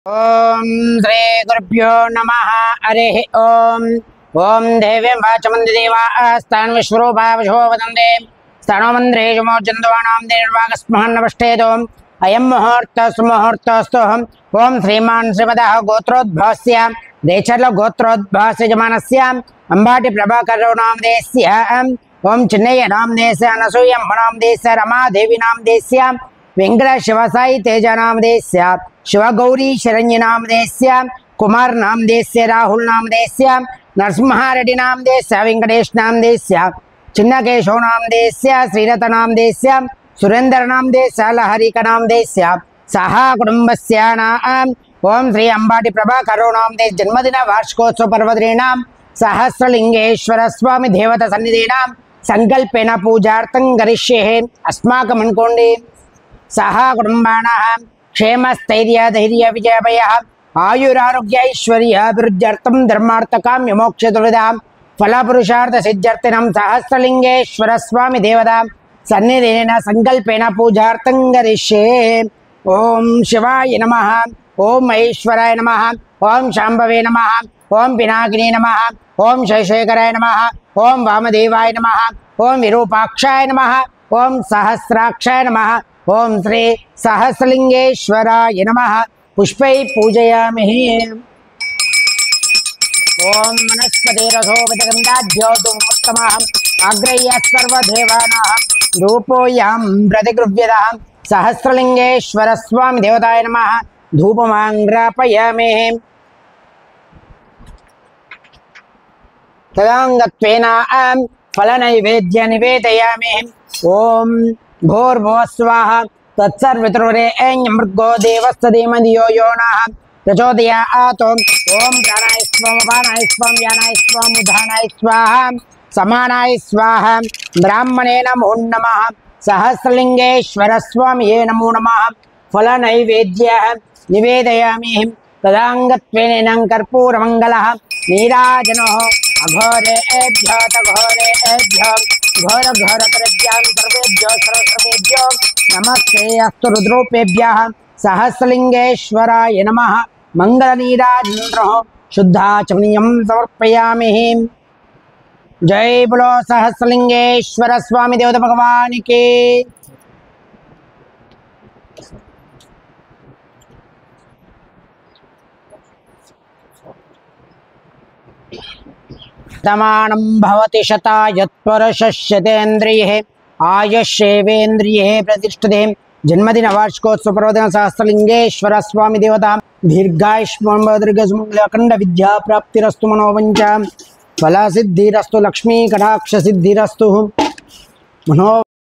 ओम श्री गुरुभ्यो नमः। हरिः ओम। ओम देवीं वाचमन्ति देवास्तान् विश्वरूपावशो वदन्ते स्थानो मन्द्रेषु मोचन्दवानां निर्वागस्महन्नपष्टेतो अयं मुहूर्तस्तु ओम श्रीमान् श्रीमदः गोत्रोद्भवस्य देचर्ल गोत्रोद्भवस्य जमानस्य अंबाटी प्रभाकरो नामधेयस्य ओम चिन्नय्य नामधेयस्य अनसूयम्भ नामधेयस्य रमादेवी नामधेयस्य वेंकट शिवसाई तेज नामधेयस्य शिवगौरी शरण्य नामधेयस्य कुमार नामधेयस्य राहुल नामधेयस्य नरसिंहारेड्डी नामधेयस्य वेंकटेश नामधेयस्य चिन्नकेशव नामधेयस्य श्रीरथ नामधेयस्य सुरेंद्र नामधेयस्य लहरिक नामधेयस्य सह कुटुंबस्य ओम श्री अंबाटी प्रभाकरो नामधेय जन्मदिन वार्षिकोत्सव पर्वदिनां सहस्रलिंगेश्वर स्वामी देवता सन्निधीनां संकल्पेन पूजार्थं करिष्ये। अस्माकं अनुकोण्डे सह कुटुंबानां क्षेमस्थैर्य धैर्य विजयभय आयुरारोग्य ऐश्वर्य अभिवृद्ध्यर्थं धर्मार्थकाम्य मोक्षचतुर्विधां फलपुरुषार्थ सिद्ध्यर्थं सहस्रलिंगेश्वर स्वामी देवता सन्निधेन संकल्पेन पूजार्थं करिष्ये। ओम शिवाय नमः, ओम महेश्वराय नमः, ओम शांभवे नमः, ओम पिनाकिनी नमः, ओम शैशेखराय नमः, ओम वामदेवाय नमः, ओम विरूपाक्षाय नमः, ओम सहस्राक्षाय नमः, ओम श्री सहस्रलिंगेश्वराय नमः। पुष्पै पूजयामि। ओम वनस्पतिरथोपगन्धाढ्योतमः आग्रह्य सर्वदेवानां धूपोऽयं प्रतिगृह्यतः सहस्रलिंगेश्वर स्वामी देवताय नमः। धूपमाग्रापयामि। तदांगत्वेन फलनैवेद्य निवेदयामि। ओम भूर्भुवः स्वाहा तत्सर्ववितुर्वरेण्यं भर्गो देवस्य धीमहि यो नः प्रचोदयात्। ओम प्राणाय स्वाहा अपानाय स्वाहा व्यानाय स्वाहा उदानाय स्वाहा समानाय स्वाहा। ब्राह्मणे नमो नमः। सहस्रलिंगेश्वर स्वामिये नमो नमः। फलनैवेद्यः निवेदयामि। तदांगत्वेन कर्पूरमङ्गलः नीराजनः अघोरेभ्यो तघोरेभ्यो घोर घोर प्रज्ञान सर्वेभ्यो सर्वेभ्यो नमस्ते अस्तु रुद्रोपेभ्यः। सहस्रलिंगेश्वराय नमः। मंगलनीराजनः शुद्धाचमनीयं समर्पयामि। जय बोलो सहस्रलिंगेश्वर स्वामी देवता भगवान की। तमानं भवति शतायुत्पुरुषस्यतेन्द्रिये आयुष्येवेन्द्रिये प्रतिष्ठते। जन्मदिन वार्षिकोत्सव पर्वदिन सहस्रलिंगेश्वर स्वामी देवता दीर्घायुष्मंगल अखंड विद्या प्राप्तिरस्तु मनोवंच फल सिद्धिरस्तु लक्ष्मी कटाक्ष सिद्धिरस्तु मनो